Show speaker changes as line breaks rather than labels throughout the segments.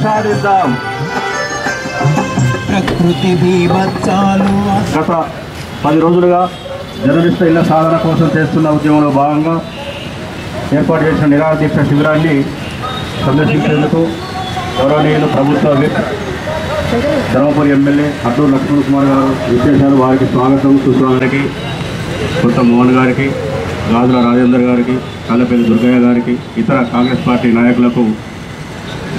సాధిద్దాం ప్రకృతి బీభత్సాలు. గత 10 రోజులుగా జర్నలిస్టుల ఇళ్ల సాధన కోసం చేస్తున్న ఉద్యమంలో భాగంగా ఏర్పాటు చేసిన నిరాహార దీక్ష శిబిరాన్ని సందర్శించేందుకు గౌరవనీయులు ప్రభుత్వ విప్ ధర్మపురి ఎమ్మెల్యే అడ్డూరు లక్ష్మణ్ కుమార్ గారు విశేషాలు. వారికి స్వాగతం సుస్వాగతికి కొత్త మోహన్ గారికి, గాజుల రాజేందర్ గారికి, కల్లపల్లి దుర్గయ్య గారికి, ఇతర కాంగ్రెస్ పార్టీ నాయకులకు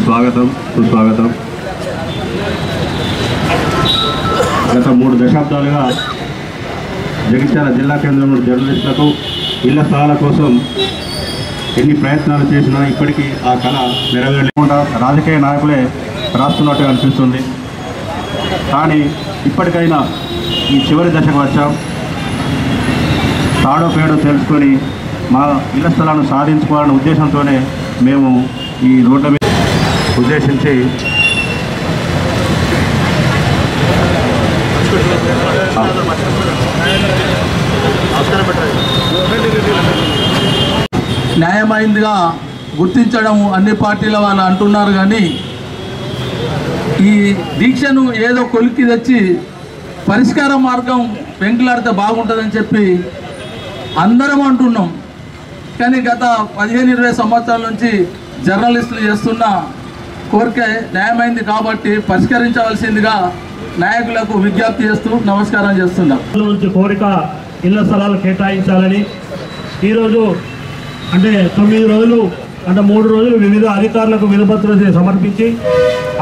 స్వాగతం సుస్వాగతం. గత 3 దశాబ్దాలుగా జగిత్యాల జిల్లా కేంద్రంలో జర్నలిస్టులకు ఇళ్ల స్థలాల కోసం ఎన్ని ప్రయత్నాలు చేసినా ఇప్పటికీ ఆ కళ నెరవేరలేకుండా రాజకీయ నాయకులే రాస్తున్నట్టుగా అనిపిస్తుంది. కానీ ఇప్పటికైనా ఈ చివరి దశకు వచ్చాం. తాడో పేడో తెలుసుకొని మా ఇళ్ల స్థలాలను సాధించుకోవాలనే ఉద్దేశంతోనే మేము ఈ రోడ్ల మీద ఉద్దేశించి
న్యాయమైందిగా గుర్తించడం అన్ని పార్టీల వాళ్ళు అంటున్నారు. కానీ ఈ దీక్షను ఏదో కొలికి తెచ్చి పరిష్కార మార్గం వెంకులాడితే బాగుంటుందని చెప్పి అందరం అంటున్నాం. కానీ గత 15-20 సంవత్సరాల నుంచి జర్నలిస్టులు చేస్తున్న కోరిక న్యాయమైంది కాబట్టి పరిష్కరించవలసిందిగా నాయకులకు విజ్ఞప్తి చేస్తూ నమస్కారం చేస్తున్నాం.
నుంచి కోరిక ఇళ్ల స్థలాలు కేటాయించాలని ఈరోజు అంటే 9 రోజులు అంటే 3 రోజులు వివిధ అధికారులకు వినపత్రం సమర్పించి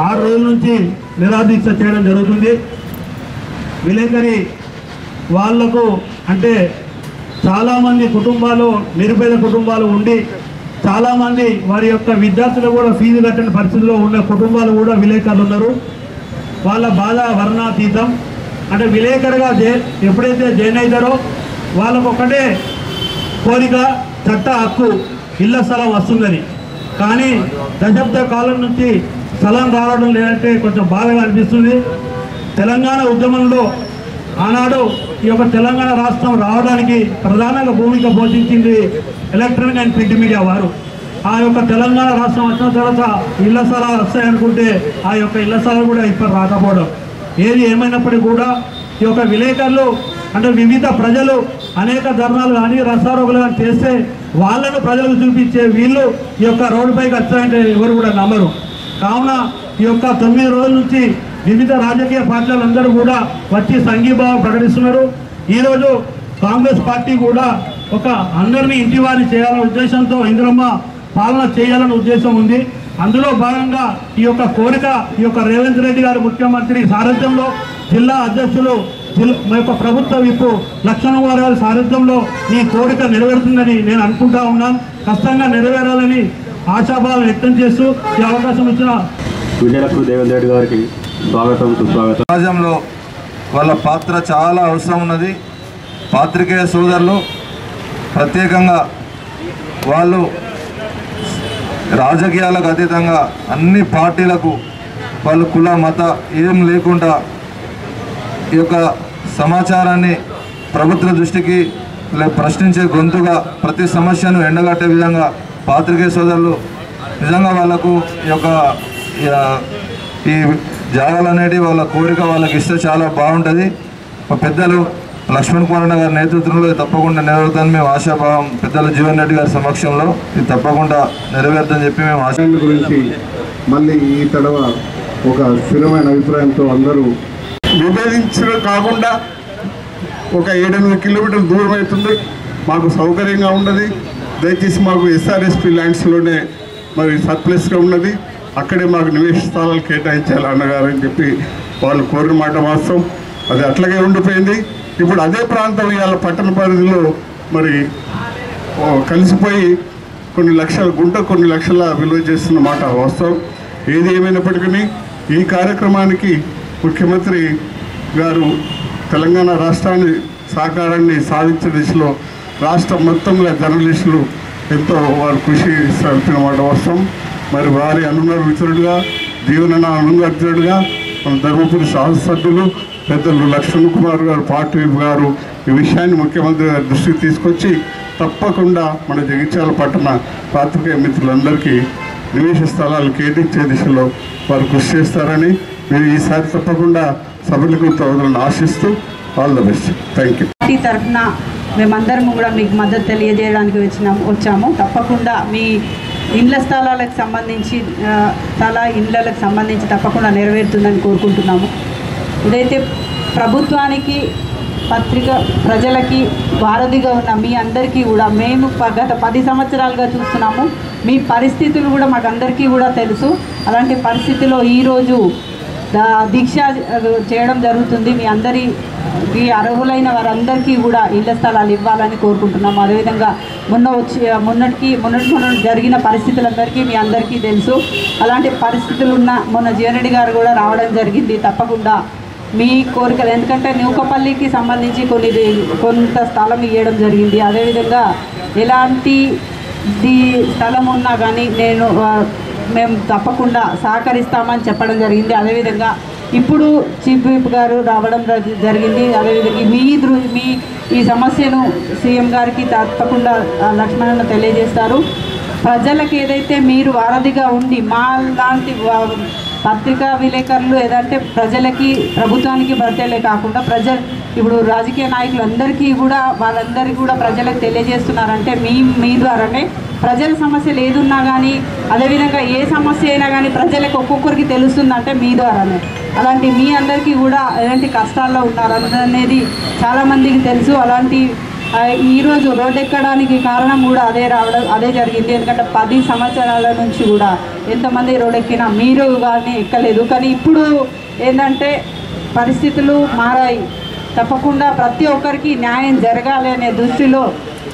6 రోజుల నుంచి నిరాదీక్ష చేయడం జరుగుతుంది. విలేకరి వాళ్లకు అంటే చాలామంది కుటుంబాలు నిరుపేద కుటుంబాలు ఉండి చాలామంది వారి యొక్క విద్యార్థులు కూడా ఫీజు కట్టని పరిస్థితిలో ఉన్న కుటుంబాలు కూడా విలేకరులు ఉన్నారు. వాళ్ళ బాధ వర్ణాతీతం. అంటే విలేకరుగా ఎప్పుడైతే జాయిన్ అవుతారో వాళ్ళకు ఒకటే కోరిక, చట్ట హక్కు, ఇళ్ల స్థలం వస్తుందని. కానీ దశాబ్ద కాలం నుంచి స్థలం రావడం లేదంటే కొంచెం బాధగా అనిపిస్తుంది. తెలంగాణ ఉద్యమంలో ఆనాడు ఈ యొక్క తెలంగాణ రాష్ట్రం రావడానికి ప్రధానంగా భూమిక పోషించింది ఎలక్ట్రానిక్ అండ్ ప్రింట్ మీడియా వారు. ఆ యొక్క తెలంగాణ రాష్ట్రం వచ్చిన తర్వాత ఇళ్ల స్థలాలు వస్తాయనుకుంటే ఆ యొక్క ఇళ్ల స్థలాలు కూడా ఇప్పుడు రాకపోవడం. ఏది ఏమైనప్పటికీ కూడా ఈ యొక్క విలేకరులు అంటే వివిధ ప్రజలు అనేక ధర్నాలు కానీ రసారోగులు కానీ చేస్తే వాళ్ళను ప్రజలకు చూపించే వీళ్ళు ఈ యొక్క రోడ్డుపైకి వచ్చాయంటే ఎవరు కూడా నమ్మరు. కావున ఈ యొక్క 9 రోజుల నుంచి వివిధ రాజకీయ పార్టీలందరూ కూడా వచ్చి సంఘీభావం ప్రకటిస్తున్నారు. ఈరోజు కాంగ్రెస్ పార్టీ కూడా ఒక అందరినీ ఇంటివారి చేయాలనే ఉద్దేశంతో ఇందిరమ్మ పాలన చేయాలనే ఉద్దేశం ఉంది. అందులో భాగంగా ఈ యొక్క కోరిక ఈ యొక్క రేవంత్ రెడ్డి గారు ముఖ్యమంత్రి సారథ్యంలో జిల్లా అధ్యక్షులు మా యొక్క ప్రభుత్వ విప్పు లక్ష్మణ్ గారి సారథ్యంలో ఈ కోరిక నెరవేరుతుందని నేను అనుకుంటా ఉన్నాను. ఖచ్చితంగా నెరవేరాలని ఆశాభావం వ్యక్తం చేస్తూ ఈ అవకాశం ఇచ్చిన
విజయలక్ష్మి రేవంత్ రెడ్డి గారికి స్వాగతం సుస్వాగతం.
సమాజంలో వాళ్ళ పాత్ర చాలా అవసరం ఉన్నది. పాత్రికేయ సోదరులు ప్రత్యేకంగా వాళ్ళు రాజకీయాలకు అతీతంగా అన్ని పార్టీలకు వాళ్ళు కుల మత ఏం లేకుండా ఈ యొక్క సమాచారాన్ని ప్రభుత్వ దృష్టికి ప్రశ్నించే గొంతుగా ప్రతి సమస్యను ఎండగట్టే విధంగా పాత్రికేయ సోదరులు నిజంగా వాళ్ళకు ఈ యొక్క ఈ జాగాలు అనేటివి వాళ్ళ కోరిక వాళ్ళకి ఇస్తే చాలా బాగుంటుంది. పెద్దలు లక్ష్మణ్ కుమార్ గారి నేతృత్వంలో ఇది తప్పకుండా నెరవేరుతుందని మేము ఆశాభావం పెద్దలు జీవన్ రెడ్డి గారి సమక్షంలో ఇది తప్పకుండా నెరవేరుతుందని చెప్పి మేము ఆశ
గురించి మళ్ళీ ఈ తడవ ఒక స్థిరమైన అభిప్రాయంతో అందరూ విభేదించడం కాకుండా ఒక 7-8 కిలోమీటర్ల దూరం అవుతుంది. మాకు సౌకర్యంగా ఉన్నది. దయచేసి మాకు ఎస్ఆర్ఎస్పి ల్యాండ్స్లోనే మరి సర్ప్లస్గా ఉన్నది. అక్కడే మాకు నివేశ స్థలాలు కేటాయించాలి అన్నగారని చెప్పి వాళ్ళు కోరిన మాట వాస్తవం. అది అట్లాగే ఉండిపోయింది. ఇప్పుడు అదే ప్రాంతం ఇవాళ పట్టణ పరిధిలో మరి కలిసిపోయి కొన్ని లక్షల గుంట కొన్ని లక్షల విలువ చేస్తున్న మాట వాస్తవం. ఏది ఏమైనప్పటికీ ఈ కార్యక్రమానికి ముఖ్యమంత్రి గారు తెలంగాణ రాష్ట్రాన్ని సహకారాన్ని సాధించే దిశలో రాష్ట్రం మొత్తంలో జర్నలిస్టులు ఎంతో వారు కృషి సరిపిన మాట వాస్తవం. మరి వారి అనున్నత మిత్రుడిగా జీవన అనుగతుడుగా మన ధర్మపురి శాసనసభ్యులు పెద్దలు లక్ష్మణ్ కుమార్ గారు పార్టీ గారు ఈ విషయాన్ని ముఖ్యమంత్రి గారి దృష్టికి తీసుకొచ్చి తప్పకుండా మన జగిత్యాల పట్టణ పాత్రికేయ మిత్రులందరికీ నివేశ స్థలాలు కేటాయించే దిశలో వారు కృషి చేస్తారని మీరు ఈసారి తప్పకుండా సఫలీకృతవుతారని ఆశిస్తూ all the best. Thank you.
Party తరఫున మేమందరం కూడా మీకు మద్దతు తెలియజేయడానికి వచ్చాము. తప్పకుండా మీ ఇండ్ల స్థలాలకు సంబంధించి ఇండ్లకు సంబంధించి తప్పకుండా నెరవేరుతుందని కోరుకుంటున్నాము. ఇదైతే ప్రభుత్వానికి పత్రిక ప్రజలకి వారధిగా ఉన్న మీ అందరికీ కూడా మేము గత 10 సంవత్సరాలుగా చూస్తున్నాము. మీ పరిస్థితులు కూడా మాకు అందరికీ కూడా తెలుసు. అలాంటి పరిస్థితిలో ఈరోజు దీక్ష చేయడం జరుగుతుంది. మీ అందరికీ అర్హులైన వారందరికీ కూడా ఇళ్ల స్థలాలు ఇవ్వాలని కోరుకుంటున్నాము. అదేవిధంగా మొన్నటి జరిగిన పరిస్థితులందరికీ మీ అందరికీ తెలుసు. అలాంటి పరిస్థితులు మొన్న జీవన్ రెడ్డి గారు కూడా రావడం జరిగింది. తప్పకుండా మీ కోరికలు ఎందుకంటే నూకపల్లికి సంబంధించి కొంత స్థలం ఇవ్వడం జరిగింది. అదేవిధంగా ఎలాంటి స్థలం ఉన్నా కానీ మేము తప్పకుండా సహకరిస్తామని చెప్పడం జరిగింది. అదేవిధంగా ఇప్పుడు చీఫ్ విప్ గారు రావడం జరిగింది. అదేవిధంగా మీ ఈ సమస్యను సీఎం గారికి తప్పకుండా లక్ష్మణ్ తెలియజేస్తారు. ప్రజలకు ఏదైతే మీరు వారధిగా ఉండి మా లాంటి పత్రికా విలేకరులు ఏదంటే ప్రజలకి ప్రభుత్వానికి భర్తీలే కాకుండా ఇప్పుడు రాజకీయ నాయకులందరికీ కూడా వాళ్ళందరికీ కూడా ప్రజలకు తెలియజేస్తున్నారంటే మీ ద్వారానే ప్రజల సమస్యలు ఏదున్నా కానీ అదేవిధంగా ఏ సమస్య అయినా కానీ ప్రజలకు ఒక్కొక్కరికి తెలుస్తుందంటే మీ ద్వారానే. అలాంటి మీ అందరికీ కూడా ఎలాంటి కష్టాల్లో ఉన్నారనేది చాలామందికి తెలుసు. అలాంటి ఈరోజు రోడ్డు ఎక్కడానికి కారణం కూడా అదే జరిగింది. ఎందుకంటే 10 సంవత్సరాల నుంచి కూడా ఎంతమంది రోడ్డు ఎక్కినా మీరు కానీ ఎక్కలేదు. కానీ ఇప్పుడు ఏంటంటే పరిస్థితులు మారాయి. తప్పకుండా ప్రతి ఒక్కరికి న్యాయం జరగాలి అనే దృష్టిలో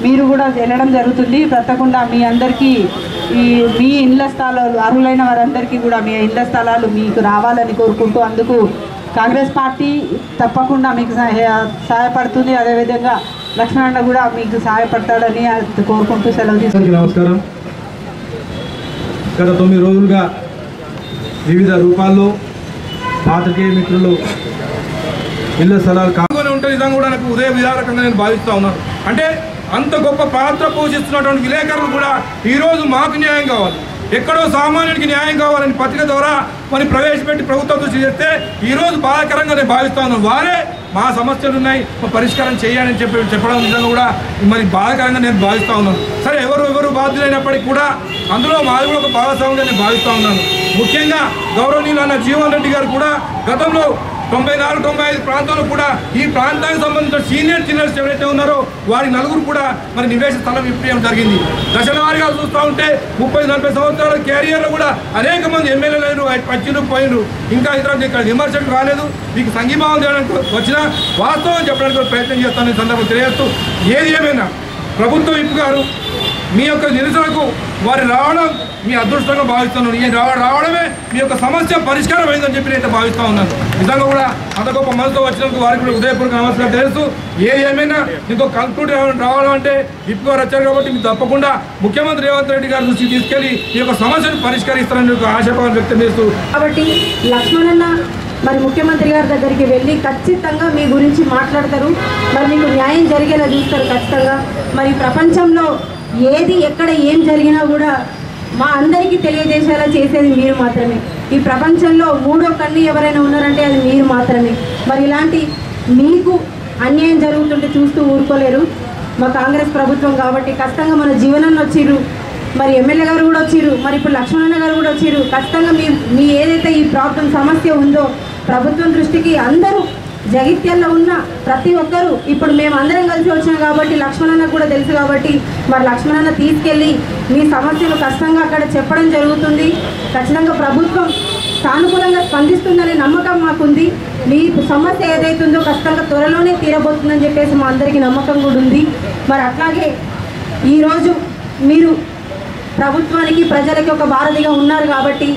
మీరు కూడా వెళ్ళడం జరుగుతుంది. తప్పకుండా మీ అందరికీ మీ ఇళ్ల స్థలాలు అర్హులైన వారందరికీ కూడా మీ ఇళ్ల స్థలాలు మీకు రావాలని కోరుకుంటూ అందుకు కాంగ్రెస్ పార్టీ తప్పకుండా మీకు సహాయపడుతుంది. అదేవిధంగా లక్ష్మణ కూడా మీకు సహాయపడతాడని కోరుకుంటూ సెలవు తీసుకుంటాం.
నమస్కారం. గత 9 రోజులుగా వివిధ రూపాల్లో పాత్రికేయ మిత్రులు ఇళ్ల స్థలాలు కాకుండా ఉంటే విధంగా కూడా నాకు ఉదయ విధారకంగా నేను భావిస్తూ ఉన్నాను. అంటే అంత గొప్ప పాత్ర పోషిస్తున్నటువంటి విలేకరులు కూడా ఈరోజు మాకు న్యాయం కావాలి, ఎక్కడో సామాన్యుడికి న్యాయం కావాలని పత్రిక ద్వారా మరి ప్రవేశపెట్టి ప్రభుత్వం దృష్టి చేస్తే ఈరోజు బాధాకరంగా నేను భావిస్తూ ఉన్నాను. వారే మా సమస్యలు ఉన్నాయి పరిష్కారం చేయాలని చెప్పడం నిజంగా కూడా మరి బాధాకరంగా నేను భావిస్తూ ఉన్నాను. సరే ఎవరు బాధ్యులైనప్పటికీ కూడా అందులో మాది కూడా ఒక భాగస్వామ్యంగా నేను భావిస్తూ ఉన్నాను. ముఖ్యంగా గౌరవనీయులు అన్న జీవన్ రెడ్డి గారు కూడా గతంలో 94-95 ప్రాంతంలో కూడా ఈ ప్రాంతానికి సంబంధించిన సీనియర్ జర్నలిస్ట్ ఎవరైతే ఉన్నారో వారి నలుగురు కూడా మరి నివేశ స్థలం ఇప్పించడం జరిగింది. దశల వారీగా చూస్తూ ఉంటే 30-40 సంవత్సరాల క్యారియర్లో కూడా అనేక మంది ఎమ్మెల్యేలు వచ్చిండ్రు పోయినరు. ఇంకా ఇతర ఇక్కడ విమర్శకు రాలేదు. మీకు సంఘీభావం చేయడానికి వచ్చినా వాస్తవం చెప్పడానికి ప్రయత్నం చేస్తాను ఈ సందర్భం తెలియజేస్తూ, ఏది ఏమైనా ప్రభుత్వం విప్ గారు మీ యొక్క నిరసనకు వారి రావడం మీ అదృష్టంగా భావిస్తున్నాను. రావడమే మీ యొక్క సమస్య పరిష్కారం అయిందని చెప్పి నేను భావిస్తూ ఉన్నాను. నిజంగా కూడా అంత గొప్ప మనసుతో వచ్చినందుకు వారికి కూడా ఉదయపూర్వక నమస్కారం తెలుస్తూ, ఏది ఏమైనా ఇంకో కంక్లూడ్ రావడం అంటే విప్ గారు వచ్చారు కాబట్టి మీరు తప్పకుండా ముఖ్యమంత్రి రేవంత్ రెడ్డి గారి దృష్టికి తీసుకెళ్లి ఈ యొక్క సమస్యను పరిష్కరిస్తారని ఒక ఆశాభావం వ్యక్తం చేస్తూ,
కాబట్టి లక్ష్మణన్న మరి ముఖ్యమంత్రి గారి దగ్గరికి వెళ్ళి ఖచ్చితంగా మీ గురించి మాట్లాడతారు. మరి మీకు న్యాయం జరిగేలా చూస్తారు ఖచ్చితంగా. మరి ప్రపంచంలో ఏది ఎక్కడ ఏం జరిగినా కూడా మా అందరికీ తెలియజేసేలా చేసేది మీరు మాత్రమే. ఈ ప్రపంచంలో మూడో కన్ను ఎవరైనా ఉన్నారంటే అది మీరు మాత్రమే. మరి ఇలాంటి మీకు అన్యాయం జరుగుతుంటే చూస్తూ ఊరుకోలేరు మా కాంగ్రెస్ ప్రభుత్వం. కాబట్టి ఖచ్చితంగా మన జీవనాన్ని వచ్చిర్రు, మరి ఎమ్మెల్యే గారు కూడా వచ్చిర్రు, మరి ఇప్పుడు లక్ష్మణన్న గారు కూడా వచ్చిర్రు. ఖచ్చితంగా మీ ఏదైతే ఈ ప్రాబ్లం సమస్య ఉందో ప్రభుత్వం దృష్టికి అందరూ జగిత్యాల్లో ఉన్న ప్రతి ఒక్కరూ ఇప్పుడు మేము అందరం కలిసి వచ్చినాం కాబట్టి లక్ష్మణన్న కూడా తెలుసు కాబట్టి మరి లక్ష్మణన్న తీసుకెళ్ళి మీ సమస్యలు కష్టంగా అక్కడ చెప్పడం జరుగుతుంది. ఖచ్చితంగా ప్రభుత్వం సానుకూలంగా స్పందిస్తుందనే నమ్మకం మాకుంది. మీ సమస్య ఏదైతుందో ఖచ్చితంగా త్వరలోనే తీరబోతుందని చెప్పేసి మా అందరికీ నమ్మకం కూడా ఉంది. మరి అట్లాగే ఈరోజు మీరు ప్రభుత్వానికి ప్రజలకి ఒక వారధిగా ఉన్నారు కాబట్టి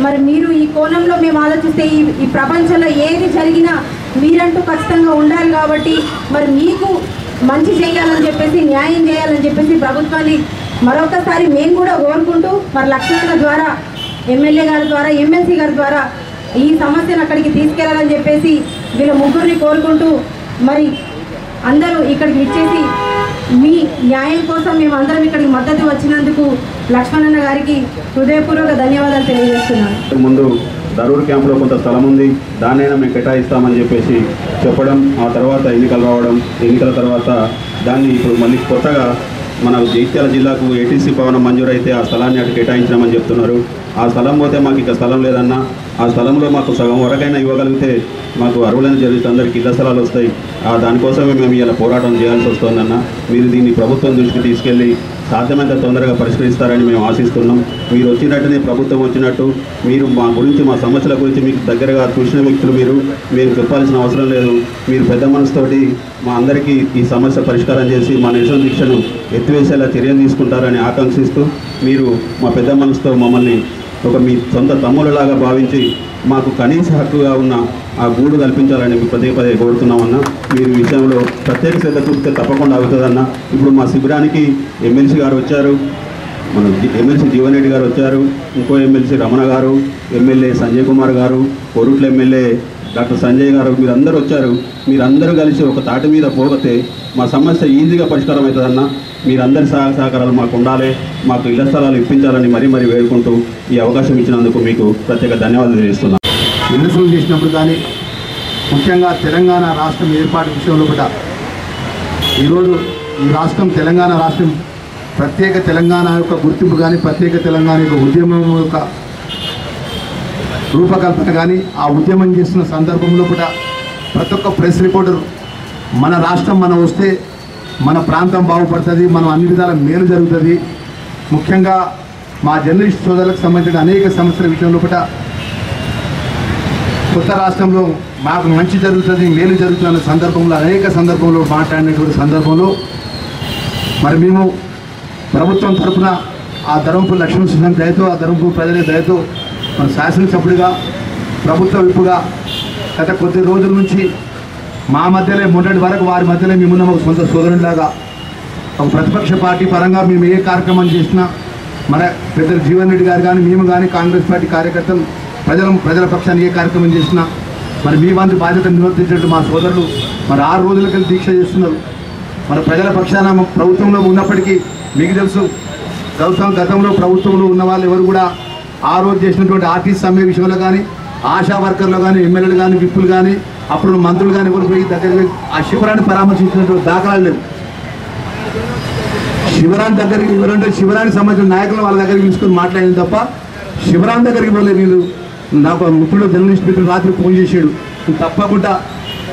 మరి మీరు ఈ కోణంలో మేము ఆలోచిస్తే ఈ ప్రపంచంలో ఏది జరిగినా మీరంటూ ఖచ్చితంగా ఉండాలి. కాబట్టి మరి మీకు మంచి చేయాలని చెప్పేసి న్యాయం చేయాలని చెప్పేసి ప్రభుత్వాన్ని మరొకసారి మేము కూడా కోరుకుంటూ మరి లక్ష్మణన్న ద్వారా ఎమ్మెల్యే గారి ద్వారా ఎమ్మెల్సీ గారి ద్వారా ఈ సమస్యను అక్కడికి తీసుకెళ్లాలని చెప్పేసి వీళ్ళ ముగ్గురిని కోరుకుంటూ మరి అందరూ ఇక్కడికి ఇచ్చేసి మీ న్యాయం కోసం మేము అందరం ఇక్కడికి మద్దతు వచ్చినందుకు లక్ష్మణన్న గారికి హృదయపూర్వక ధన్యవాదాలు తెలియజేస్తున్నాను.
ముందు దరూర్ క్యాంపులో కొంత స్థలం ఉంది, దాన్నైనా మేము కేటాయిస్తామని చెప్పేసి చెప్పడం, ఆ తర్వాత ఎన్నికలు రావడం, ఎన్నికల తర్వాత దాన్ని ఇప్పుడు మళ్ళీ కొత్తగా మన జగిత్యాల జిల్లాకు ఏటీసీ భవనం మంజూరు అయితే ఆ స్థలాన్ని అటు కేటాయించినామని చెప్తున్నారు. ఆ స్థలం పోతే మాకు ఇక స్థలం లేదన్నా, ఆ స్థలంలో మాకు సగం వరకైనా ఇవ్వగలిగితే మాకు అర్హులైన జరిగితే అందరికీ ఇళ్ల స్థలాలు వస్తాయి. దానికోసమే మేము ఇలా పోరాటం చేయాల్సి వస్తుందన్న. మీరు దీన్ని ప్రభుత్వం దృష్టికి తీసుకెళ్ళి సాధ్యమైనంత తొందరగా పరిష్కరిస్తారని మేము ఆశిస్తున్నాం. మీరు వచ్చినట్టునే ప్రభుత్వం వచ్చినట్టు మీరు మా గురించి మా సమస్యల గురించి మీకు దగ్గరగా చూసిన వ్యక్తులు మీరు చెప్పాల్సిన అవసరం లేదు. మీరు పెద్ద మనసుతోటి మా అందరికీ ఈ సమస్య పరిష్కారం చేసి మా నిరసన దీక్షను ఎత్తివేసేలా చర్యలు తీసుకుంటారని ఆకాంక్షిస్తూ మీరు మా పెద్ద మనసుతో మమ్మల్ని ఒక మీ సొంత తమ్ముళ్ళలాగా భావించి మాకు కనీస హక్కుగా ఉన్న ఆ గూడు కల్పించాలని పదే పదే కోరుతున్నామన్నా. మీరు ఈ విషయంలో ప్రత్యేక శ్రద్ధ చూపితే తప్పకుండా అవుతుందన్న. ఇప్పుడు మా శిబిరానికి ఎమ్మెల్సీ గారు వచ్చారు, మన ఎమ్మెల్సీ జీవన్ రెడ్డి గారు వచ్చారు, ఇంకో ఎమ్మెల్సీ రమణ గారు, ఎమ్మెల్యే సంజయ్ కుమార్ గారు, కోరుట్ల ఎమ్మెల్యే డాక్టర్ సంజయ్ గారు, మీరందరూ వచ్చారు. మీరందరూ కలిసి ఒక తాటి మీద పోతే మా సమస్య ఈజీగా పరిష్కారం అవుతుందన్న. మీరందరి సహకారాలు మాకు ఉండాలి, మాకు ఇళ్ల స్థలాలు ఇప్పించాలని మరీ వేడుకుంటూ ఈ అవకాశం ఇచ్చినందుకు మీకు ప్రత్యేక ధన్యవాదాలు తెలియజేస్తున్నాను.
నిరసనలు చేసినప్పుడు కానీ ముఖ్యంగా తెలంగాణ రాష్ట్రం ఏర్పాటు విషయంలో కూడా ఈరోజు ఈ రాష్ట్రం తెలంగాణ రాష్ట్రం ప్రత్యేక తెలంగాణ యొక్క గుర్తింపు కానీ ప్రత్యేక తెలంగాణ యొక్క ఉద్యమం యొక్క రూపకల్పన కానీ ఆ ఉద్యమం చేస్తున్న సందర్భంలో కూడా ప్రతి ఒక్క ప్రెస్ రిపోర్టర్ మన రాష్ట్రం మనం వస్తే మన ప్రాంతం బాగుపడుతుంది, మనం అన్ని విధాల మేలు జరుగుతుంది. ముఖ్యంగా మా జర్నలిస్ట్ సోదరులకు సంబంధించిన అనేక సమస్యల విషయంలో కూడా కొత్త రాష్ట్రంలో మాకు మంచి జరుగుతుంది, మేలు జరుగుతున్న సందర్భంలో అనేక సందర్భంలో మాట్లాడినటువంటి సందర్భంలో మరి మేము ప్రభుత్వం తరఫున ఆ ధర్మపురి లక్ష్మణసింహం దయతో ఆ ధర్మపురి ప్రజల దయతో మన శాసనసభ్యుడిగా ప్రభుత్వ విప్పుగా గత కొద్ది రోజుల నుంచి మా మధ్యలో మొన్నటి వరకు వారి మధ్యలో మేమున్న ఒక సొంత సోదరునిలాగా ఒక ప్రతిపక్ష పార్టీ పరంగా మేము ఏ కార్యక్రమం చేసినా మన పెద్దలు జీవన్ రెడ్డి గారు కానీ మేము కానీ కాంగ్రెస్ పార్టీ కార్యకర్తలు ప్రజల పక్షాన్ని ఏ కార్యక్రమం చేసినా మరి మీ వంతు బాధ్యత నిర్వర్తించినట్టు మా సోదరులు మరి 6 రోజులకి దీక్ష చేస్తున్నారు. మన ప్రజల పక్షాన ప్రభుత్వంలో ఉన్నప్పటికీ మీకు తెలుసు గతంలో ప్రభుత్వంలో ఉన్న వాళ్ళు ఎవరు కూడా ఆ రోజు చేసినటువంటి ఆర్టీసీ సమ్మె విషయంలో కానీ ఆశా వర్కర్లు కానీ ఎమ్మెల్యేలు కానీ విప్పులు కానీ అప్పుడు మంత్రులు కానీ ఎవరు పోయి దగ్గర ఆ శిబిరాన్ని పరామర్శించినటువంటి దాఖలాలు లేవు. శిబిరాన్ని దగ్గరికి ఎవరంటే శిబిరానికి సంబంధించిన నాయకులు వాళ్ళ దగ్గరికి తీసుకొని మాట్లాడింది తప్ప శిబిరాన్ని దగ్గరికి పోలే. వీళ్ళు నాకు మిత్రుడు జర్నలిస్ట్ మిత్రుడు రాత్రి ఫోన్ చేశాడు, తప్పకుండా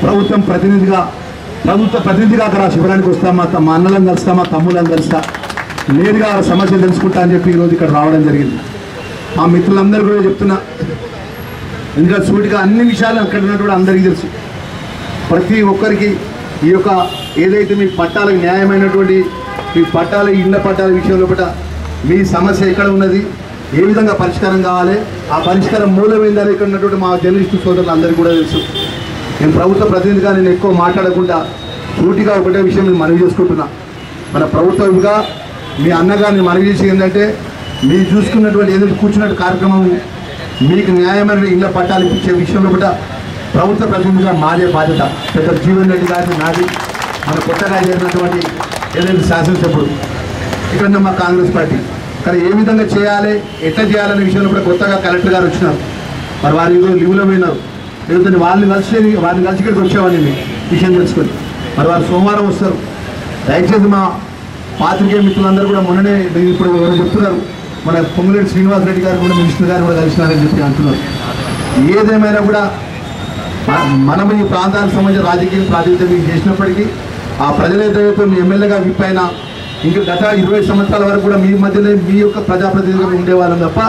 ప్రభుత్వం ప్రతినిధిగా
ప్రభుత్వ ప్రతినిధిగా అక్కడ శిబిరానికి వస్తా, మా అన్నలను కలుస్తా, మా తమ్ములను కలుస్తా, నేరుగా సమస్యలు తెలుసుకుంటా అని చెప్పి ఈరోజు ఇక్కడ రావడం జరిగింది. మా మిత్రులందరూ కూడా చెప్తున్నా, ఇంకా సూటిగా అన్ని విషయాలు అక్కడ ఉన్నటువంటి అందరికీ తెలుసు. ప్రతి ఒక్కరికి ఈ యొక్క ఏదైతే మీ పట్టాలకు న్యాయమైనటువంటి మీ పట్టాల ఇళ్ల పట్టాల విషయంలో కూడా మీ సమస్య ఎక్కడ ఉన్నది, ఏ విధంగా పరిష్కారం కావాలి, ఆ పరిష్కారం మూలమైందని ఇక్కడ ఉన్నటువంటి మా జర్నలిస్టు సోదరులు అందరికీ కూడా తెలుసు. నేను ప్రభుత్వ ప్రతినిధిగా నేను ఎక్కువ మాట్లాడకుండా సూటిగా ఒకటే విషయం నేను మనవి చేసుకుంటున్నా. మన ప్రభుత్వంగా మీ అన్నగారిని మనవి చేసి ఏంటంటే, మీరు చూసుకున్నటువంటి ఏదైతే కూర్చున్నట్టు కార్యక్రమం మీకు న్యాయమైన ఇళ్ల పట్టాలు ఇచ్చే విషయంలో కూడా ప్రభుత్వ ప్రతినిధిగా మాదే బాధ్యత. పెద్ద జీవన్ రెడ్డి గారిని నాది, మన కొత్తగా చేరినటువంటి ఏదైతే శాసనసభ్యుడు ఇక్కడ మా కాంగ్రెస్ పార్టీ కానీ ఏ విధంగా చేయాలి, ఎట్లా చేయాలనే విషయంలో కూడా కొత్తగా కలెక్టర్ గారు వచ్చినారు. మరి వారు ఈరోజు లీవ్లో పోయినారు. లేకపోతే వారిని కలిసి ఇక్కడికి వచ్చేవాడిని నేను విషయం తెలుసుకొని. మరి వారు సోమవారం వస్తారు. దయచేసి మా పాత్రికేయ మిత్రులందరూ కూడా మొన్ననే ఇప్పుడు ఎవరు చెప్తున్నారు, మన పొంగులేటి శ్రీనివాసరెడ్డి గారు కూడా మినిస్టర్ గారు కూడా కలిసినారని చెప్పి అంటున్నారు. ఏదేమైనా కూడా మనం ఈ ప్రాంతానికి సంబంధించిన రాజకీయ ప్రాతినిధ్యం చేసినప్పటికీ ఆ ప్రజలైతే మీ ఎమ్మెల్యేగా విప్ అయినా ఇంకా గత 20 సంవత్సరాల వరకు కూడా మీ మధ్యలో మీ యొక్క ప్రజాప్రతినిధిగా ఉండేవాళ్ళం తప్ప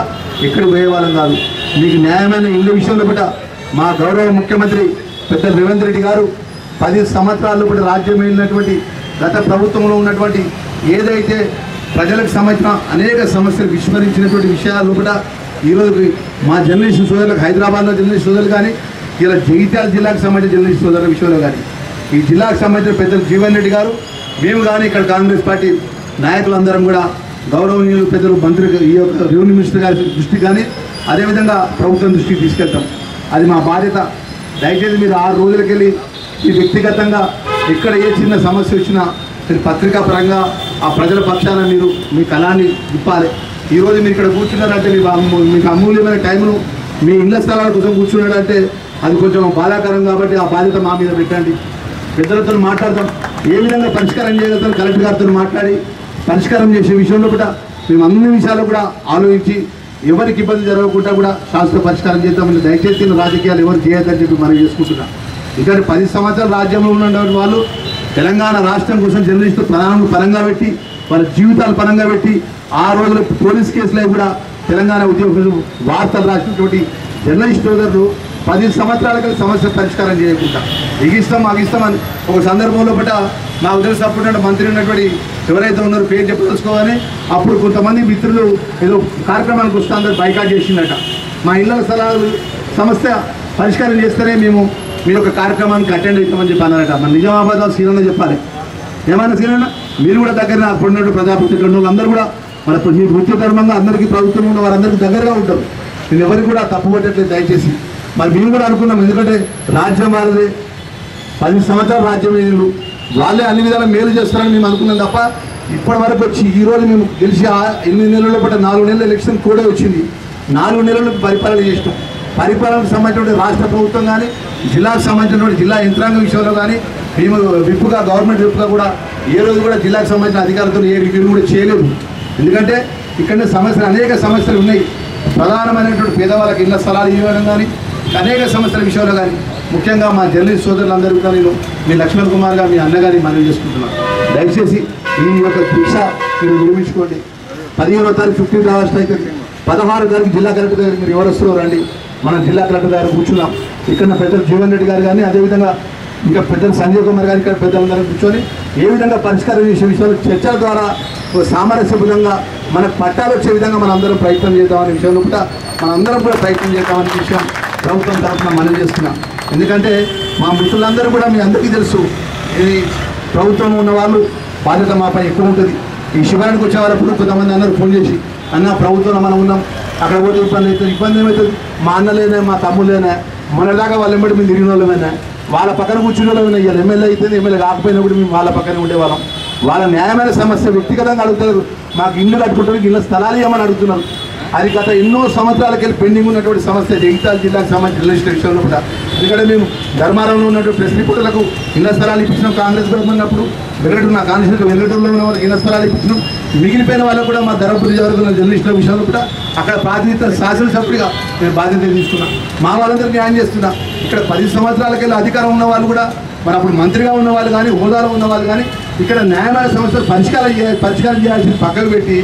ఎక్కడికి పోయేవాళ్ళం కాదు. మీకు న్యాయమైన ఇళ్ళ విషయంలో కూడా మా గౌరవ ముఖ్యమంత్రి పెద్ద రేవంత్ రెడ్డి గారు 10 సంవత్సరాల్లో కూడా రాజ్యం వెళ్ళినటువంటి గత ప్రభుత్వంలో ఉన్నటువంటి ఏదైతే ప్రజలకు సంబంధించిన అనేక సమస్యలు విస్మరించినటువంటి విషయాలు కూడా ఈరోజు మా జర్నలిస్టు సోదరులకు హైదరాబాద్లో జర్నలిస్టు సోదరులు కానీ ఇలా జగిత్యాల జిల్లాకు సంబంధించిన జర్నలిస్టు సోదరుల విషయంలో కానీ ఈ జిల్లాకు సంబంధించిన పెద్దలు జీవన్ రెడ్డి గారు మేము కానీ ఇక్కడ కాంగ్రెస్ పార్టీ నాయకులందరం కూడా గౌరవనీయులు పెద్దలు మంత్రి ఈ యొక్క రెవెన్యూ మినిస్టర్ గారి దృష్టికి కానీ అదేవిధంగా ప్రభుత్వం దృష్టికి తీసుకెళ్తాం. అది మా బాధ్యత. దయచేసి మీరు 6 రోజులకి వెళ్ళి ఈ వ్యక్తిగతంగా ఎక్కడ ఏ చిన్న సమస్య వచ్చినా మీరు పత్రికా పరంగా ఆ ప్రజల పక్షాన మీరు మీ కళాన్ని విప్పాలి. ఈరోజు మీరు ఇక్కడ కూర్చున్నారంటే మీకు అమూల్యమైన టైంను మీ ఇళ్ల స్థలాల కోసం కూర్చున్నాడంటే అది కొంచెం బాధాకరం. కాబట్టి ఆ బాధ్యత మా మీద పెట్టండి. పెద్దలతో మాట్లాడతాం, ఏ విధంగా పరిష్కారం చేయగలుగుతాం కలెక్టర్ గారితో మాట్లాడి పరిష్కారం చేసే విషయంలో కూడా మేము అన్ని విషయాలు కూడా ఆలోచించి ఎవరికి ఇబ్బంది జరగకుండా కూడా శాశ్వత పరిష్కారం చేద్దామని దయచేసి రాజకీయాలు ఎవరు చేయొద్దని చెప్పి మనం చేసుకుంటున్నాం. ఇక్కడ 10 సంవత్సరాలు రాజ్యంలో ఉన్నటువంటి వాళ్ళు తెలంగాణ రాష్ట్రం కోసం జర్నలిస్టు ప్రాణాలను పరంగా పెట్టి వాళ్ళ జీవితాలు పరంగా పెట్టి 6 రోజుల పోలీస్ కేసులో కూడా తెలంగాణ ఉద్యోగులు వార్తలు రాసినటువంటి జర్నలిస్ట్ సోదరులు 10 సంవత్సరాలకి సమస్య పరిష్కారం చేయకుండా అగిస్తామని ఒక సందర్భంలో పట్ల నాకు తెలిసి అప్పుడు మంత్రి ఉన్నటువంటి ఎవరైతే ఉన్నారో పేరు చెప్పదలుచుకోవాలి. అప్పుడు కొంతమంది మిత్రులు ఏదో కార్యక్రమానికి వస్తే అందరూ బైకాట్ చేసిందట. మా ఇళ్ల స్థలాలు సమస్య పరిష్కారం చేస్తేనే మేము మీ యొక్క కార్యక్రమానికి అటెండ్ అవుతామని చెప్పి అన్నారట. మన నిజామాబాద్లో సీనన్న చెప్పాలి, ఏమన్నా సీనన్న మీరు కూడా దగ్గర అప్పుడున్నట్టు ప్రజాప్రతినిధులు అందరూ కూడా మన మీ వృత్తి ధర్మంగా అందరికీ ప్రభుత్వం ఉన్న వారందరికీ దగ్గరగా ఉంటారు. నేను ఎవరికి కూడా తప్పు పట్టట్లేదు దయచేసి. మరి మేము కూడా అనుకున్నాం, ఎందుకంటే రాజ్యం వాళ్ళదే, 10 సంవత్సరాలు రాజ్యం వీళ్ళు వాళ్ళే అన్ని విధాలా మేలు చేస్తారని మేము అనుకున్నాం తప్ప ఇప్పటి వరకు వచ్చి ఈరోజు మేము గెలిచి 8 నెలల్లో పట్ల 4 నెలల ఎలక్షన్ కూడా వచ్చింది. 4 నెలలు పరిపాలన చేసినాం. పరిపాలనకు సంబంధించినటువంటి రాష్ట్ర ప్రభుత్వం కానీ జిల్లాకు సంబంధించినటువంటి జిల్లా యంత్రాంగం విషయంలో కానీ మేము విప్పుగా గవర్నమెంట్ విప్పుగా కూడా ఏ రోజు కూడా జిల్లాకు సంబంధించిన అధికారులతో ఏ రివ్యూ కూడా చేయలేదు. ఎందుకంటే ఇక్కడ సమస్యలు అనేక సమస్యలు ఉన్నాయి. ప్రధానమైనటువంటి పేదవాళ్ళకి ఇళ్ల స్థలాలు ఇవ్వడం కానీ అనేక సమస్యల విషయంలో కానీ ముఖ్యంగా మా జర్నలిస్ట్ సోదరులందరూ కూడా నేను మీ లక్ష్మణ్ కుమార్ గారు మీ అన్నగారిని మనవి చేసుకుంటున్నాను. దయచేసి ఈ యొక్క దీక్ష మీరు నిర్మించుకోండి. 15వ తారీఖు 15th ఆగస్టు అయితే 16వ తారీఖు జిల్లా కలెక్టర్ గారికి మీరు ఎవరు వస్తారో రండి. మనం జిల్లా కలెక్టర్ గారు కూర్చున్నాం. ఇక్కడ పెద్దలు జీవన్ రెడ్డి గారు కానీ అదేవిధంగా ఇంకా పెద్దలు సంజయ్ కుమార్ గారు ఇక్కడ పెద్దలందరూ కూర్చొని ఏ విధంగా పరిష్కారం చేసే విషయాలు చర్చల ద్వారా సామరస్యబద్ధంగా మనకు పట్టాలు వచ్చే విధంగా మనం అందరం ప్రయత్నం చేద్దామనే విషయంలో కూడా మనందరం కూడా ప్రయత్నం చేద్దామనే విషయం ప్రభుత్వం తరఫున మనం చేస్తున్నాం. ఎందుకంటే మా మిత్రులందరూ కూడా మీ అందరికీ తెలుసు, ఈ ప్రభుత్వం ఉన్న వాళ్ళు బాధ్యత మాపై ఎక్కువ ఉంటుంది. ఈ శిబిరానికి వచ్చే వరకు కొంతమంది అందరూ ఫోన్ చేసి అన్న ప్రభుత్వంలో మనం ఉన్నాం, అక్కడ పోతే ఇబ్బంది అవుతుంది. ఇబ్బంది ఏమవుతుంది? మా అన్నలేనా మా తమ్ముళ్ళేనా మనలాగా వాళ్ళ ఎంబడి మేము తిరిగిన వాళ్ళమైనా వాళ్ళ పక్కన కూర్చున్న వాళ్ళమైనా ఇవాళ ఎమ్మెల్యే అయితే ఎమ్మెల్యే కాకపోయినా కూడా మేము వాళ్ళ పక్కనే ఉండేవాళ్ళం. వాళ్ళ న్యాయమైన సమస్య వ్యక్తిగతంగా అడుగుతారు. మాకు ఇల్లు కట్టుకుంటారు, ఇళ్ళ స్థలాలు ఏమని అడుగుతున్నారు. అది గత ఎన్నో సంవత్సరాలకి వెళ్ళి పెండింగ్ ఉన్నటువంటి సమస్య జగిత్యాల జిల్లాకు సంబంధించిన రిజిస్టర్ విషయంలో కూడా. ఎందుకంటే మేము ధర్మారంలో ఉన్నటువంటి ప్రెస్ రిపోర్టర్లకు ఇళ్ల స్థలాలు ఇప్పించినాం. కాంగ్రెస్ ప్రభుత్వం ఉన్నప్పుడు వెల్లటూరు నా కాన్స్టిట్యూషన్ వెల్లటూరులో ఉన్న వాళ్ళకి ఇళ్ల స్థలాలు ఇప్పించినాం. మిగిలిపోయిన వాళ్ళకు కూడా మా ధర్మపురి జరుగుతున్న జర్నలిస్టుల విషయంలో కూడా అక్కడ ప్రాతినిధ్య శాసనసభ్యుడిగా నేను బాధ్యత తీసుకున్నా. మా వాళ్ళందరికీ న్యాయం చేస్తున్నా. ఇక్కడ 10 సంవత్సరాలకి వెళ్ళి అధికారం ఉన్న వాళ్ళు కూడా
మరి అప్పుడు మంత్రిగా ఉన్న వాళ్ళు కానీ హోదాలో ఉన్న వాళ్ళు కానీ ఇక్కడ న్యాయమైన సమస్యలు పరిష్కారం చేయాల్సి పక్కకు పెట్టి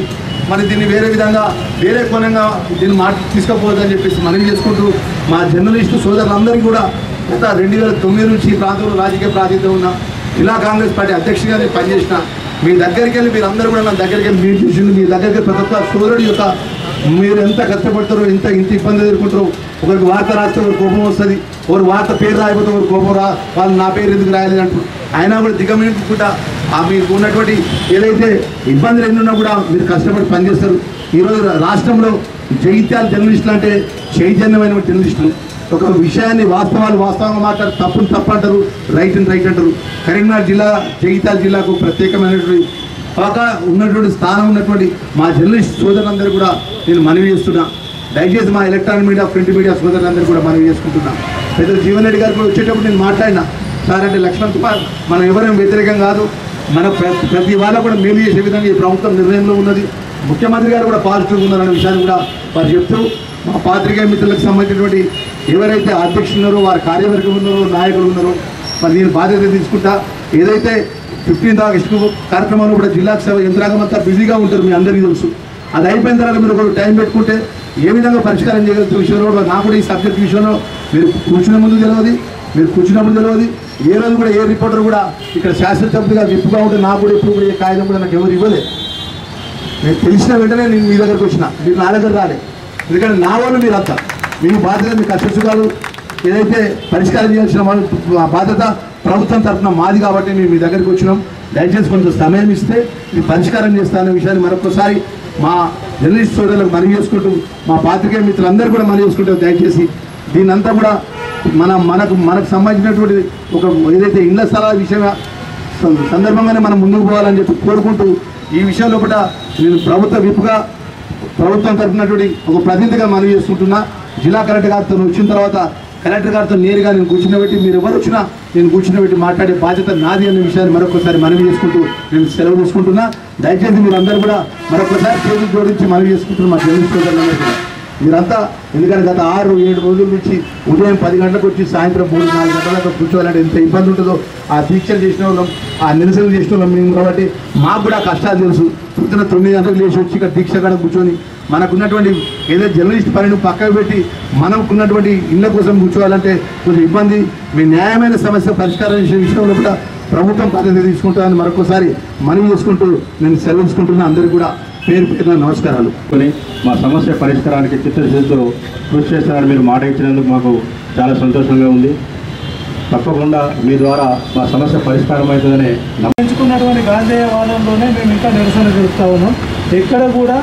మరి దీన్ని వేరే విధంగా వేరే కోణంగా దీన్ని తీసుకుపోవద్దని చెప్పేసి మనవి చేసుకుంటూ మా జర్నలిస్టు సోదరులందరికీ కూడా గత 2009 నుంచి ఈ ప్రాంతంలో రాజకీయ ప్రాతినిధ్యం ఉన్న జిల్లా కాంగ్రెస్ పార్టీ అధ్యక్షుడిగా నేను పనిచేసిన మీ దగ్గరికి వెళ్ళి మీరందరూ కూడా నా దగ్గరికి వెళ్ళి మీట్ చేసింది మీ దగ్గరికి ప్రతి ఒక్క సోదరుడి యొక్క మీరు ఎంత కష్టపడతారో ఇంత ఇబ్బంది ఎదుర్కొంటారో ఒకరికి వార్త రాస్తే ఒకరు కోపం వస్తుంది ఒకరు వార్త పేరు రాయకపోతే ఒకరు కోపం వాళ్ళు నా పేరు ఎందుకు రాయలేదు అంటారు అయినా కూడా దిగమించుకుంటా మీకు ఉన్నటువంటి ఏదైతే ఇబ్బందులు ఎన్నున్నా కూడా మీరు కష్టపడి పనిచేస్తారు ఈరోజు రాష్ట్రంలో జగిత్యాల జర్నలిస్టులు అంటే చైతన్యమైన జర్నలిస్టులు ఒక విషయాన్ని వాస్తవంగా మాట్లాడు తప్పును తప్పు అంటారు రైట్ అంటారు కరీంనగర్ జిల్లా జగిత్యాల జిల్లాకు ప్రత్యేకమైనటువంటి ఉన్నటువంటి స్థానం ఉన్నటువంటి మా జర్నలిస్ట్ సోదరులందరూ కూడా నేను మనవి చేస్తున్నా దయచేసి మా ఎలక్ట్రానిక్ మీడియా ప్రింట్ మీడియా సోదరులందరూ కూడా మనవి చేసుకుంటున్నా పెద్ద జీవన్ రెడ్డి గారు కూడా వచ్చేటప్పుడు నేను మాట్లాడినా సార్ అంటే లక్ష్మణ్ కుమార్ మనం ఎవరైనా వ్యతిరేకం కాదు మన ప్రతి వాళ్ళ కూడా మేలు చేసే విధంగా ఈ ప్రభుత్వం నిర్ణయంలో ఉన్నది ముఖ్యమంత్రి గారు కూడా పాజిటివ్గా ఉన్నారనే విషయాన్ని కూడా వారు చెప్తూ మా పాత్రికేయ మిత్రులకు సంబంధించినటువంటి ఎవరైతే అధ్యక్షులు ఉన్నారో వారి కార్యవర్గం ఉన్నారో నాయకులు ఉన్నారో మరి నేను బాధ్యత తీసుకుంటా ఏదైతే 15th ఆగస్టు కార్యక్రమంలో కూడా జిల్లాకు యంత్రాంగం అంతా బిజీగా ఉంటారు మీ అందరికీ తెలుసు అది అయిపోయిన తర్వాత మీరు ఒక టైం పెట్టుకుంటే ఏ విధంగా పరిష్కారం చేయగలుగుతున్న విషయంలో నాకు కూడా ఈ సబ్జెక్ట్ విషయంలో మీరు కూర్చునే ముందు తెలియదు మీరు కూర్చున్నప్పుడు తెలియదు ఏ రోజు కూడా ఏ రిపోర్టర్ కూడా ఇక్కడ శాస్త్రసభ్యులుగా విప్పుగా ఉంటే నాకు కూడా ఎప్పుడు కూడా ఏ కాగితం కూడా నాకు ఎవరు ఇవ్వలేదు నేను తెలిసిన వెంటనే నేను మీ దగ్గరకు వచ్చిన మీరు నా దగ్గర రాలే ఎందుకంటే నా వాళ్ళు మీరు అంతా మీ బాధ్యత మీ కష్టసుఖాలు ఏదైతే పరిష్కారం చేయాల్సిన బాధ్యత ప్రభుత్వం తరఫున మాది కాబట్టి మేము మీ దగ్గరికి వచ్చినాం దయచేసి కొంచెం సమయం ఇస్తే ఇది పరిష్కారం చేస్తాననే విషయాన్ని మరొకసారి మా జర్నలిస్ట్ సోదరులకు మనవి చేసుకుంటూ మా పాత్రికేయ మిత్రులందరూ కూడా మనవి చేసుకుంటూ దయచేసి దీన్నంతా కూడా మనకు సంబంధించినటువంటి ఒక ఏదైతే ఇళ్ల స్థలాల విషయం సందర్భంగానే మనం ముందుకు పోవాలని చెప్పి కోరుకుంటూ ఈ విషయం లోపల నేను ప్రభుత్వం తరఫునటువంటి ఒక ప్రతినిధిగా మనవి చేసుకుంటున్నా జిల్లా కలెక్టర్ గారితో వచ్చిన తర్వాత కలెక్టర్ గారితో నేరుగా నేను కూర్చున్నబెట్టి మీరు ఎవరు వచ్చినా నేను కూర్చున్నబెట్టి మాట్లాడే బాధ్యత నాది అనే విషయాన్ని మరొకసారి మనవి చేసుకుంటూ నేను సెలవు తీసుకుంటున్నా దయచేసి మీరందరూ కూడా మరొకసారి చేతులు జోడించి మనవి చేసుకుంటున్నా మా జర్నలిస్ట్ సోదరులందరూ కూడా మీరంతా ఎందుకంటే గత 6-7 రోజుల నుంచి ఉదయం 10 గంటలకు వచ్చి సాయంత్రం 3-4 గంటల దాకా కూర్చోవాలంటే ఎంత ఇబ్బంది ఉంటుందో ఆ దీక్షలు చేసిన వాళ్ళం ఆ నిరసనలు చేసిన వాళ్ళం మేము కాబట్టి మాకు కూడా కష్టాలు తెలుసు పొద్దున 9 గంటలకు లేచి వచ్చి ఇక్కడ దీక్ష కాడ కూర్చొని మనకున్నటువంటి ఏదైతే జర్నలిస్ట్ పనిని పక్కకు పెట్టి మనకున్నటువంటి ఇళ్ళ కోసం కూర్చోవాలంటే కొంచెం ఇబ్బంది మీ న్యాయమైన సమస్య పరిష్కారం చేసే విషయంలో కూడా ప్రభుత్వం బాధ్యత తీసుకుంటుందని మరొకసారి మనవి చేసుకుంటూ నేను సెలవు తీసుకుంటున్నా అందరికీ కూడా పేరు పేరున నమస్కారాలు.
మా సమస్య పరిష్కారానికి చిత్తశుద్ధితో కృషి చేస్తారని మీరు మాట ఇచ్చినందుకు మాకు చాలా సంతోషంగా ఉంది. తప్పకుండా మీ ద్వారా మా సమస్య పరిష్కారం అవుతుందని
ఎంచుకున్నటువంటి గాంధేయవాదంలోనే మేము ఇంకా నిరసన జరుపుతా ఉన్నాం. ఎక్కడ కూడా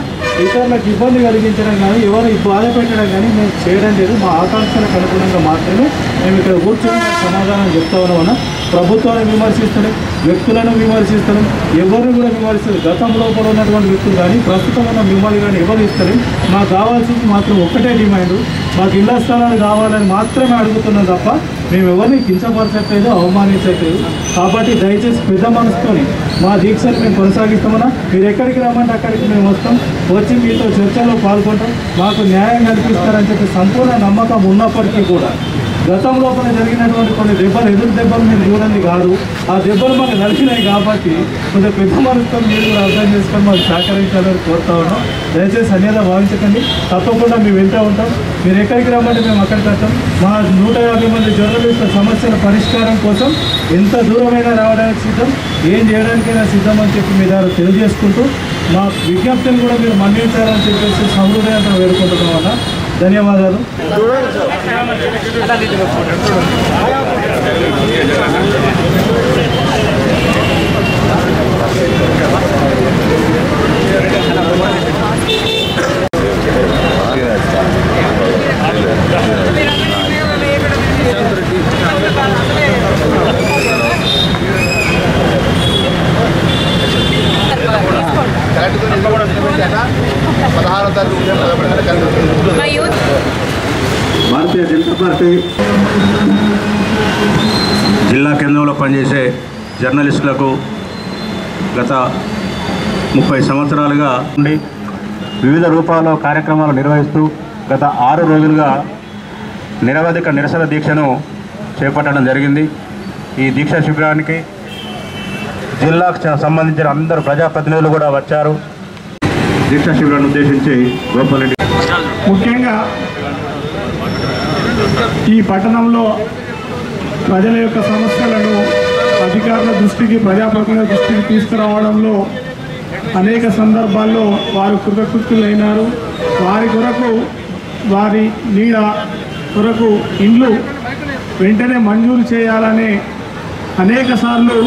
ఇతరులకు ఇబ్బంది కలిగించడం కానీ ఎవరు బాధ పెట్టడం కానీ మేము చేయడం లేదు. మా ఆకాంక్షలకు అనుగుణంగా మాత్రమే మేము ఇక్కడ కూర్చొని సమాధానం చెప్తా ఉన్నామన్నా. ప్రభుత్వాన్ని విమర్శిస్తలేం, వ్యక్తులను విమర్శిస్తలేం, ఎవరిని కూడా విమర్శిస్తలేం. గతం లోపల ఉన్నటువంటి వ్యక్తులు కానీ ప్రస్తుతం ఉన్న మిమ్మల్ని కానీ ఎవరు ఇస్తలేం. మాకు కావాల్సింది మాత్రం ఒక్కటే డిమాండ్, మాకు ఇళ్ల స్థలాలు కావాలని మాత్రమే అడుగుతున్నాం తప్ప మేము ఎవరిని కించపరచట్లేదు, అవమానించట్లేదు. కాబట్టి దయచేసి పెద్ద మనసుతోని మా దీక్షను మేము కొనసాగిస్తామన్నా. మీరు ఎక్కడికి రమ్మంటే అక్కడికి మేము వస్తాం, వచ్చి మీతో చర్చలో పాల్గొంటాం, మాకు న్యాయం కల్పిస్తారని చెప్పి సంపూర్ణ నమ్మకం ఉన్నప్పటికీ కూడా గతం లోపల జరిగినటువంటి కొన్ని ఎదురు దెబ్బలు మీరు చూడండి కాదు, ఆ దెబ్బలు మాకు నడిచినాయి కాబట్టి కొంచెం పెద్ద మనసుతో మీరు కూడా అర్థం చేసుకొని మాకు సహకరించాలని కోరుతా ఉన్నాం. దయచేసి అన్యదా భావించకండి, తప్పకుండా మేము వెళ్తూ ఉంటాం. మీరు ఎక్కడికి రమ్మంటే మేము అక్కడికి వస్తాం. మా 150 మంది జర్నలిస్టుల సమస్యల పరిష్కారం కోసం ఎంత దూరమైనా రావడానికి సిద్ధం, ఏం చేయడానికైనా సిద్ధం అని చెప్పి మీ ద్వారా తెలియజేసుకుంటూ మా విజ్ఞప్తిని కూడా మీరు మన్నించాలని చెప్పేసి సహృదయంతో వేడుకుంటున్నాం అన్న. ధన్యవాదాలు.
భారతీయ జనతా పార్టీ జిల్లా కేంద్రంలో పనిచేసే జర్నలిస్టులకు గత 30 సంవత్సరాలుగా ఉండి వివిధ రూపాల్లో కార్యక్రమాలు నిర్వహిస్తూ గత 6 రోజులుగా నిరవధిక నిరసన దీక్షను చేపట్టడం జరిగింది. ఈ దీక్షా శిబిరానికి జిల్లాకు సంబంధించిన అందరు ప్రజాప్రతినిధులు కూడా వచ్చారు. దీక్షా శిబిరాన్ని ఉద్దేశించి గోపాల్ రెడ్డి
ముఖ్యంగా ఈ పట్టణంలో ప్రజల యొక్క సమస్యలను అధికారుల దృష్టికి, ప్రజాప్రతినిధుల దృష్టికి తీసుకురావడంలో అనేక సందర్భాల్లో వారు కృతకృత్యులైనారు. వారి కొరకు, వారి నీడ కొరకు ఇండ్లు వెంటనే మంజూరు చేయాలనే అనేక సార్లు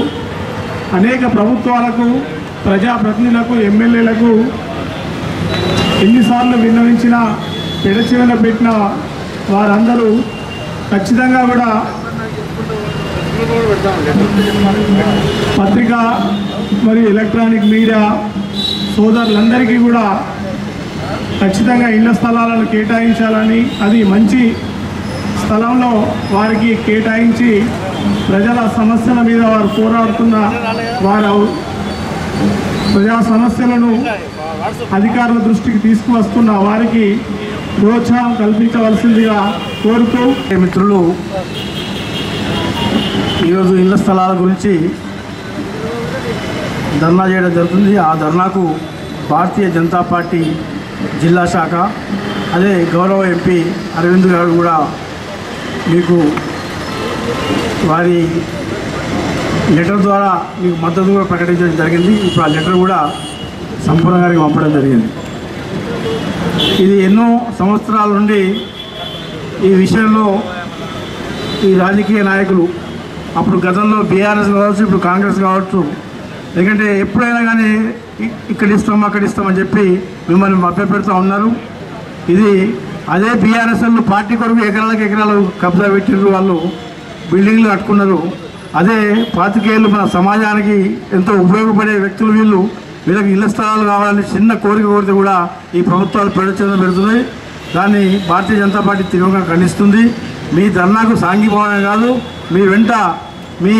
అనేక ప్రభుత్వాలకు, ప్రజాప్రతినిధులకు, ఎమ్మెల్యేలకు ఎన్నిసార్లు విన్నవించినా పెడచెవిన పెట్టిన వారందరూ ఖచ్చితంగా కూడా పత్రిక మరియు ఎలక్ట్రానిక్ మీడియా సోదరులందరికీ కూడా ఖచ్చితంగా ఇళ్ల స్థలాలను కేటాయించాలని, అది మంచి స్థలంలో వారికి కేటాయించి ప్రజల సమస్యల మీద వారు పోరాడుతున్న వారు ప్రజా సమస్యలను అధికారుల దృష్టికి తీసుకువస్తున్న వారికి ప్రోత్సాహం కల్పించవలసిందిగా కోరుతూ,
మిత్రులు ఈరోజు ఇళ్ల స్థలాల గురించి ధర్నా చేయడం జరుగుతుంది. ఆ ధర్నాకు భారతీయ జనతా పార్టీ జిల్లా శాఖ, అదే గౌరవ ఎంపీ అరవింద్ గారు కూడా మీకు వారి లెటర్ ద్వారా మీకు మద్దతు కూడా ప్రకటించడం జరిగింది. ఇప్పుడు ఆ లెటర్ కూడా సంపూర్ణ గారికి పంపడం జరిగింది. ఇది ఎన్నో సంవత్సరాల నుండి ఈ విషయంలో ఈ రాజకీయ నాయకులు, అప్పుడు గతంలో బీఆర్ఎస్ కావచ్చు, ఇప్పుడు కాంగ్రెస్ కావచ్చు, ఎందుకంటే ఎప్పుడైనా కానీ ఇక్కడ ఇస్తాం అక్కడ ఇస్తామని చెప్పి మిమ్మల్ని మభ్యపెడుతూ ఉన్నారు. ఇది అదే బీఆర్ఎస్ వాళ్ళు పార్టీ కొరకు ఎకరాలకు ఎకరాలు కబ్జా పెట్టినారు, వాళ్ళు బిల్డింగ్లు కట్టుకున్నారు. అదే పాతికేయులు మన సమాజానికి ఎంతో ఉపయోగపడే వ్యక్తులు వీళ్ళు. వీళ్ళకి ఇళ్ల స్థలాలు కావాలని చిన్న కోరిక కోరితే కూడా ఈ ప్రభుత్వాలు పెడచెంద పెడుతున్నాయి. దాన్ని భారతీయ జనతా పార్టీ తీవ్రంగా ఖండిస్తుంది. మీ ధర్నాకు సాంఘీభావమే కాదు, మీ వెంట మీ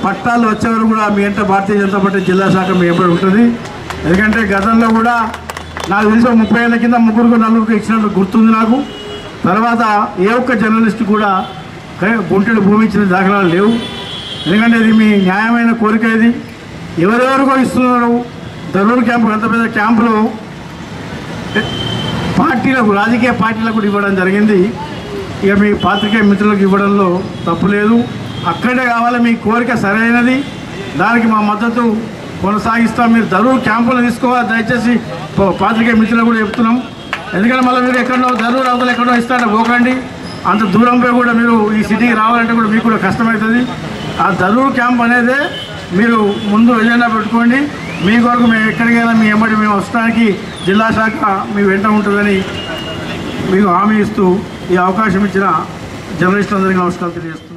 పట్టాలు వచ్చేవారు కూడా మీ వెంట భారతీయ జనతా పార్టీ జిల్లా శాఖ మీ వెంబడి ఉంటుంది. ఎందుకంటే గతంలో కూడా నాకు తెలిసి 30 ఏళ్ళ కింద 3-4 ఇచ్చినట్టు గుర్తుంది నాకు. తర్వాత ఏ ఒక్క జర్నలిస్ట్ కూడా గుంటెడు భూమి ఇచ్చిన దాఖలాలు లేవు. ఎందుకంటే ఇది మీ న్యాయమైన కోరిక. ఇది ఎవరెవరికో ఇస్తున్నారు. దరూర్ క్యాంపు, అంత పెద్ద క్యాంపులో పార్టీలకు, రాజకీయ పార్టీలకు ఇవ్వడం జరిగింది. ఇక మీ పాత్రికేయ మిత్రులకు ఇవ్వడంలో తప్పు లేదు. అక్కడే కావాలి, మీ కోరిక సరైనది, దానికి మా మద్దతు కొనసాగిస్తాం. మీరు దరూర్ క్యాంపులు తీసుకోవాలి దయచేసి పాత్రికేయ మిత్రులకు కూడా చెప్తున్నాం. ఎందుకంటే మళ్ళీ మీరు ఎక్కడో దరూర్ అవతల ఎక్కడో ఇస్తారంటే పోకండి. అంత దూరంపై కూడా మీరు ఈ సిటీకి రావాలంటే కూడా మీకు కూడా కష్టమవుతుంది. ఆ దరూర్ క్యాంప్ అనేదే మీరు ముందు ఎజెండా పెట్టుకోండి. మీ కొరకు మేము ఎక్కడికైనా మీ ఎమ్మడి మేము వస్తానికి జిల్లా శాఖ మీ వెంట ఉంటుందని మీకు హామీ ఇస్తూ ఈ అవకాశం ఇచ్చిన జర్నలిస్టులందరికీ నమస్కారం తెలియజేస్తున్నాను.